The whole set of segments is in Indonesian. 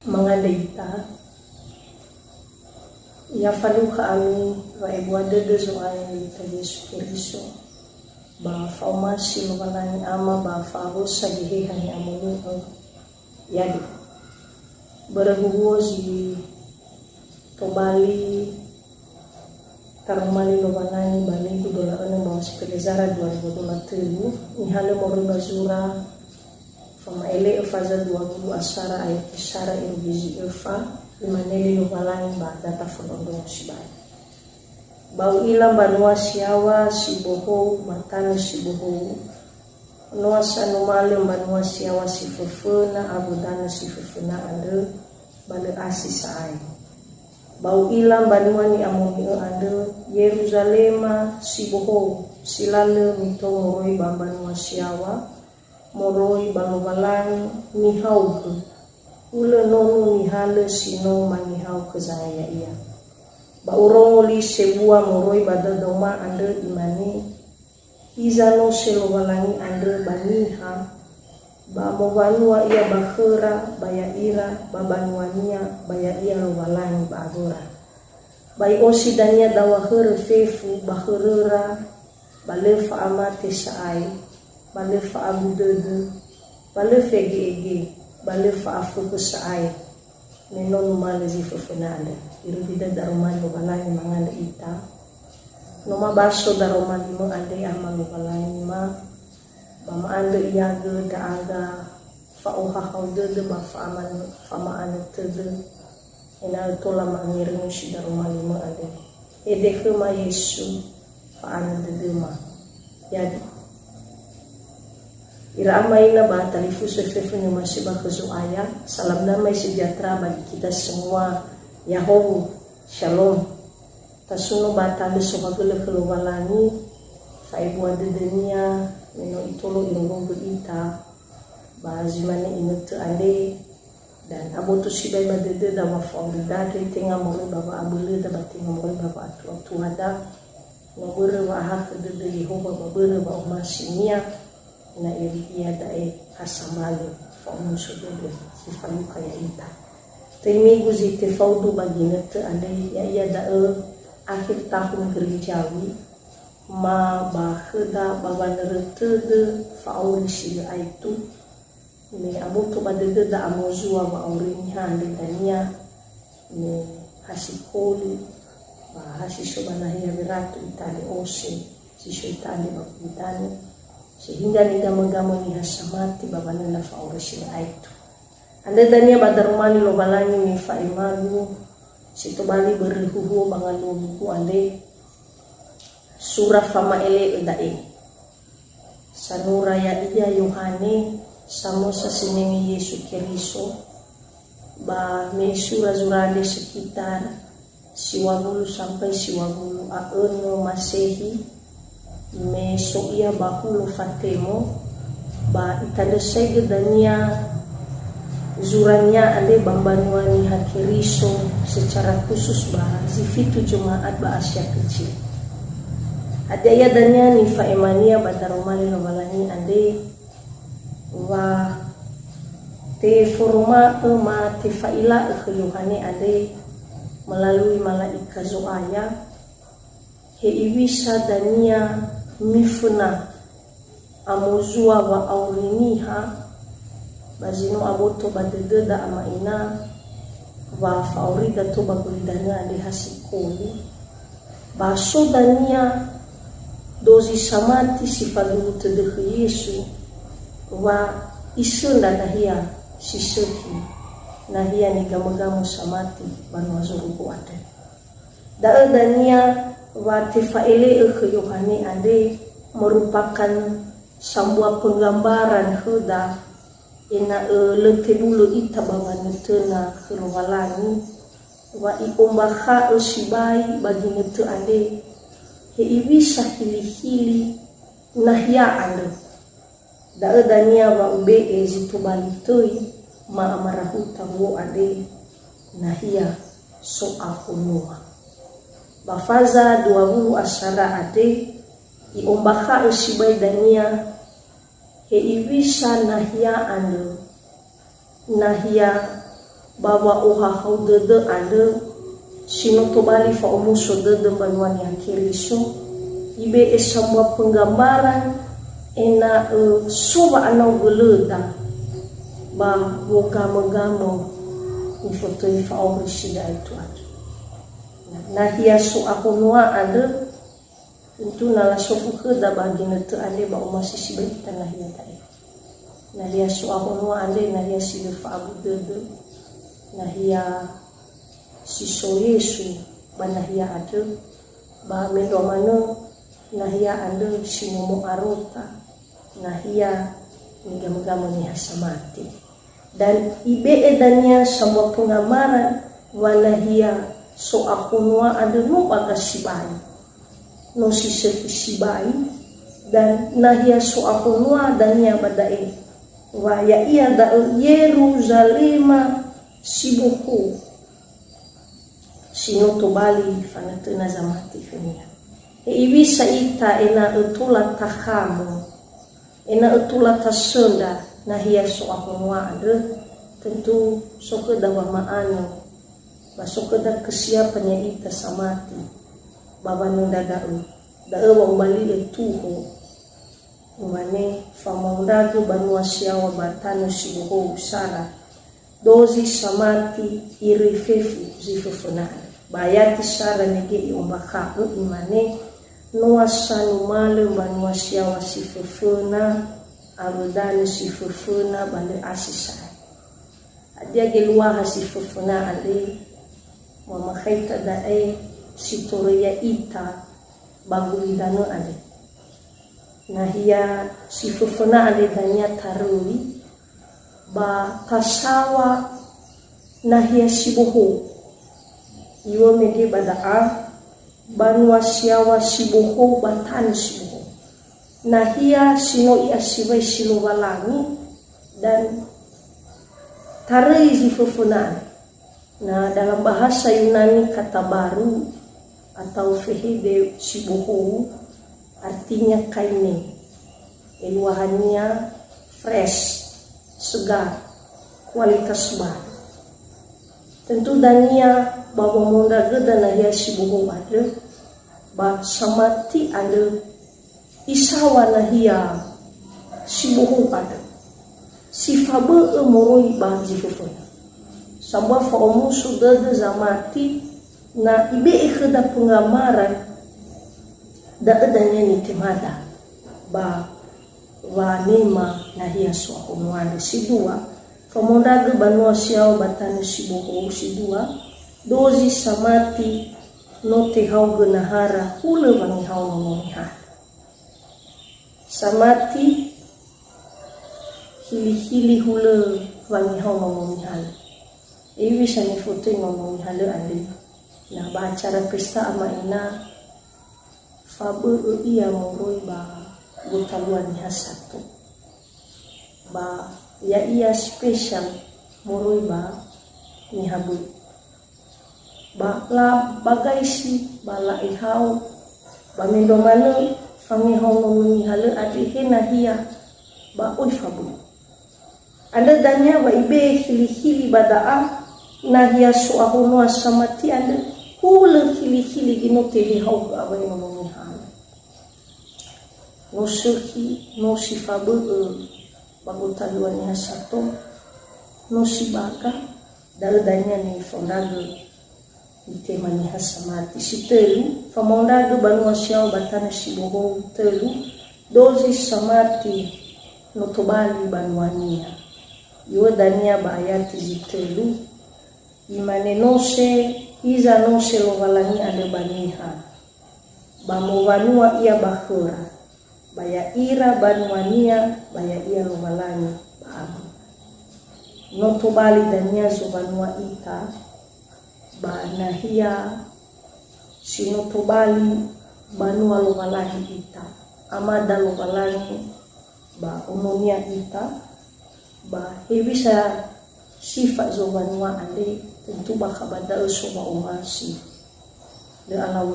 mangandaita yafaluka ami wa ebuadede zoaya ita Yesu Kristo ba faumasi lubalani ama ba farusa gihehani amunu yadi beragugozi kembali tarumali lubalani bali dola anu bawa sekelezara 2023 nihale mori bazura fama ele efaza 20 asara ayat isara irugizi efa imaneli lubalani ba data fonondo sibai bau ilang banua siawa siboho matana siboho noa sanumale banua siawa sifefena abudana sifefena ande bale asisai bau ilang banua ni amoni ande Yerusalema siboho silale mito moroi banua siawa moroi balubalan nihau ule nonu nihale sino manihau kezaya iya ba urongoli sebuah moroi badadoma ande imani izano selowalangi ande baniha ba mobanua ia bakhera baya ira babanuania baya ia lowalangi ba agora bai osidania dawahur fefu bakhera balefa amate saai balefa abudede balefa ege balefa afuku saai menon malazi fefenanda irubida darumani lobalani manganda ita noma baso darumani mo ande ama lobalani ma bama ande iyaga daaga fa oha haude ba fa aman fama ane tede ina tola mangiringu si darumani mo ande edeke ma Yesu fa ane tede ma yadi ira amaina ba talifu sefefenya masih bakezu ayah salam damai sejahtera bagi kita semua Yahoo Shalom tasuno batale sokagele kelubalani faibu adedenia meno itolo ilungo berita bazimane inutu ande dan abotu sibai badede da mafaudade tenga mori baba abule da batinga mori baba atu ada nobere wa hak de Yehova babere ba umasinia na iriya dae asamalo fauno sododo sifalu kaya ita temigu zite faudu baginete ande ya iya dae akhir tahun gerejawi ma bakhda babanerete fauli sila aitu me abuto badede da amozua ba aurini hande dania me hasikoli ba hasiso banahia beratu itali ose siso itali bakutani sehingga ni gamo-gamo ni hasamati babana na faurisi na aitu anda dania badarumani lobalani ni faimagu situbali berihuhu bangalubu ande surah fama ele edae sanura ya iya Yohane samosa sinengi Yesu Kristo ba me surah zurade sekitar 20 sampai 20 aono masehi me soia bahulo fatemo ba itadesai gedania zuranya ade bambanuani hakiriso secara khusus ba zifitu jemaat ba Asia kecil ada ya dania ni faemania badaromali lobalani ade wa te forma ma te faila Yohane ade melalui malaika zoaya he ibisa dania mifuna amozua wa auriniha bazino aboto badede da amaina wa faurida to bagulidana ade hasikoli baso dania dozi samati sifadu tede Yesu wa isunda nahia sisehi nahia ni gamu samati banu azurubu ade da dania wa tifaile Yohane ade merupakan sebuah penggambaran huda ina lete dulu ita bawanetena kerwalani wa iombaha sibai bagi netu ade he ibisa hili nahya ande da dania wa ube ezitu balitoi ma amarahuta wo ade nahya so akunua bafaza 20 asara ade iombaha sibai dania he ibisa nahya ande nahya bawa oha hau dede ada sinoto bali fa omuso dede banwani akiriso ibe esamba penggambaran ena soba anau geleda ba gamo ni foto ifa orisida itu ada nah hiaso aku noa ada tentu nala sofu keda bagi netu ale ba masih si baik tanah ya tai nah hiaso aku noa ale nah hiasi fa abu dede nah hia siso Yesu ba nah hia ada ba mendo mano nah hia ada simomo arota nah hia megam-megam ni hasamati dan ibe edanya semua pengamaran wala hia so aku noa ada no baga sibai no sibai dan nah hia so aku noa danya badai wa ya ia da Yerusalema sibuku sinoto bali fanatena zamati fenia ibisa ita ena utula tahamu ena utula tasunda nah hia so aku ada tentu soke dawa maano basoke da kesiapannya ita samati baba nunda da wang bali etuho umane famondago banua siawa batano sibuho usara dozi samati irifefu zifufuna bayati sara nege iumbaka imane nuasanu male banua siawa sifufuna aludani sifufuna bale asisa adia gelua sifufuna ale mama khaita da sitoria ita bagulidano ale nahia sifufuna ale danya tarui ba kasawa nahia sibuhu iwo mege badaa banua siawa sibuhu batan sibuhu nahia sino ia siwai silo walangi dan tarai zifufunan nah dalam bahasa Yunani kata baru atau fehide sibuhu artinya kaine eluahannya fresh segar kualitas baru tentu dania bawa monda geda nahia sibuhu ada ba samati ada isawa nahia sibuhu ada sifabe moroi ba jifufuna samba fa omu sudah de zamati na ibe ikhda pengamaran da adanya ni temada ba wa nema nahia so onwale sidua famonda ge banua siao batane sibuhu sidua dozi samati note hau genahara hule bangi hau ngomongha samati hili hule wangi hau ngomongha iwi sani foto ngomongha le ande nah ba acara pesta ama ina fabu iya moroi ba gutaluan satu ba ya iya spesial moroi ba ni habu ba la bagai si bala ihau ba mendo manu fangi hau ngomonghi hale adi hena hia ba oi fabu anda danya wa ibe hili badaa na hia so ahono samati anda hule hili gino tehi hau ga abai ngomonghi hale no suhi no si fabu bagutaluan satu no si baga daldanya ni fondago tema ni hasamati si telu famondago banua siao batana si boho telu dozi samati notobali banuania yo dania bayati si telu imane nose iza nose lovalani ada baniha bamo banua ia bakhura baya ira banuania baya ia lovalani bahamu notobali dania zo banua ita banahia sinotobali banua lovalani ita amada lovalani ba umumnya ita ba hebisa sifat zo banua ande tentu bakabada soba umasi le alaw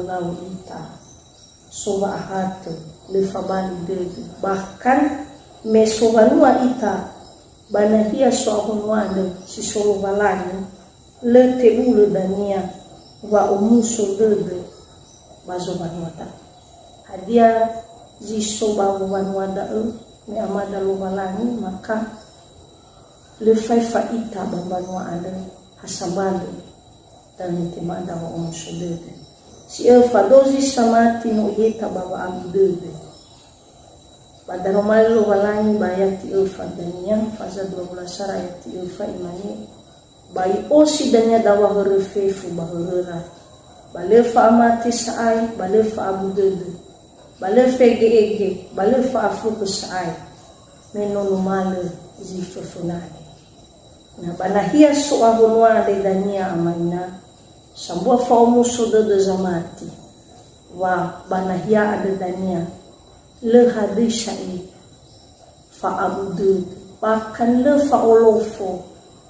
ita soba ahatu le fabali de bahkan me sobanua ita banahia so ahunwande si solo valani le te ulu dania wa umuso dede bazo banwata hadia jiso bawo banwada me amada lo balani maka le fai faita bambanwa ada hasabale dan temada wa umuso dede si fadozi samati no yeta baba abu dede pada romal lo balani bayati fadania faza 12 ayat imani bai osi danya dawa herefefu bahera balefa amati saai balefa abu dede balefa ege balefa afuku saai menono male zifefunani na banahia so ahonwa de dania amaina sambua faumu so de zamati wa banahia ada dania le hadisai fa abu dede bahkan le fa olofo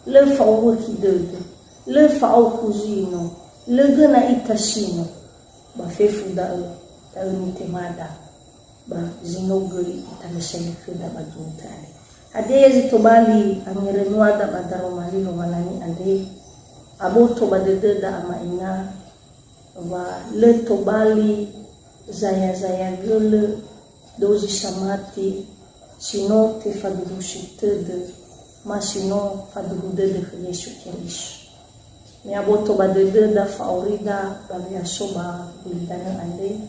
le fa wakidede le fa kuzino le gana itasino ba fefu da temada ba zinoguri italesele feda ba juntale ade yazi tobali angerenwa da badaro malino malani ade aboto badede da amaina wa le tobali zaya gele dozi samati sino te fadushitede masino fadudede Yesu Kristus me aboto badede da faorida babia soba bulidana ande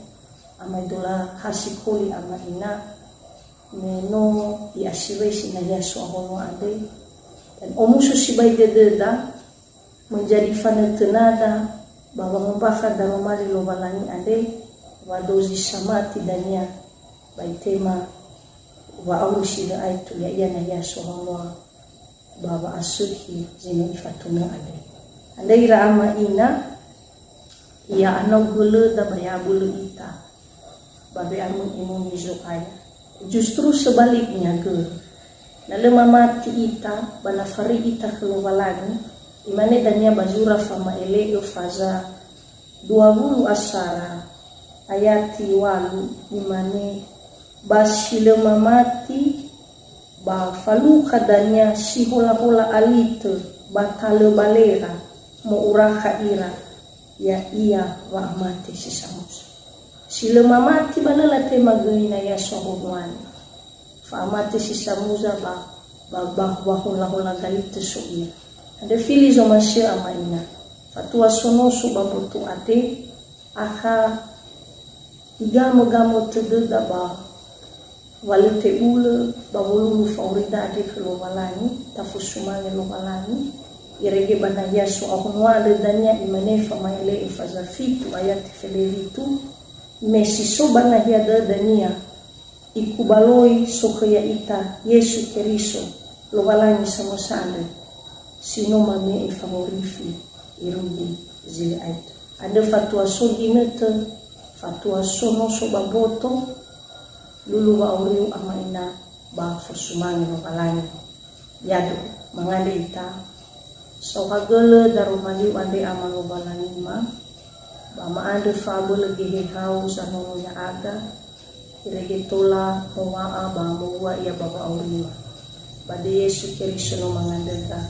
amadola hasikoli amaina me no iasiresi na Yesu ahono ande dan omusu sibai dede da menjadi fanetenada bahwa membakar daromali lo balani ande wadozi samati dania baitema wa aushida aitu ya yana Yesu ahono baba asuhi zina ifatuna ade ira ama ina ya anogule da bayabulu ita babe amun imun aya justru sebaliknya lalu mamati ita bala fari ita keluarani imane dania bazura fama elego faza 20 asara ayati walu imane basile mamati ba falu kadanya si hula alite batale balera mo uraka ira ya iya wa amate si samus sile mamati balala te magaina ya sohobwani fa amate si samuza ba hula galite so iya ade fili zo masya amaina fatua sono so babotu ate aka igamo tededa ba walete ule bawulu faurida ade kelo walani tafusumane lo walani irege bana Yesu ahunwa de dania imane famaile ifazafitu ayati feleritu mesi so bana hiada dania ikubaloi sokaya ita Yesu Kristo lo walani samosande sino mame ifamorifi irudi zile aitu ade fatua so dinete fatua sono so baboto lulu wa uriu amaina ba fusumani no balani yado mangande ita so hagele darumali ande amano balani ma ba ma ande fabule gehe haus anono ya aga irege tola moa ba moa ya baba uriu ba de Yesu Kristo no mangande ta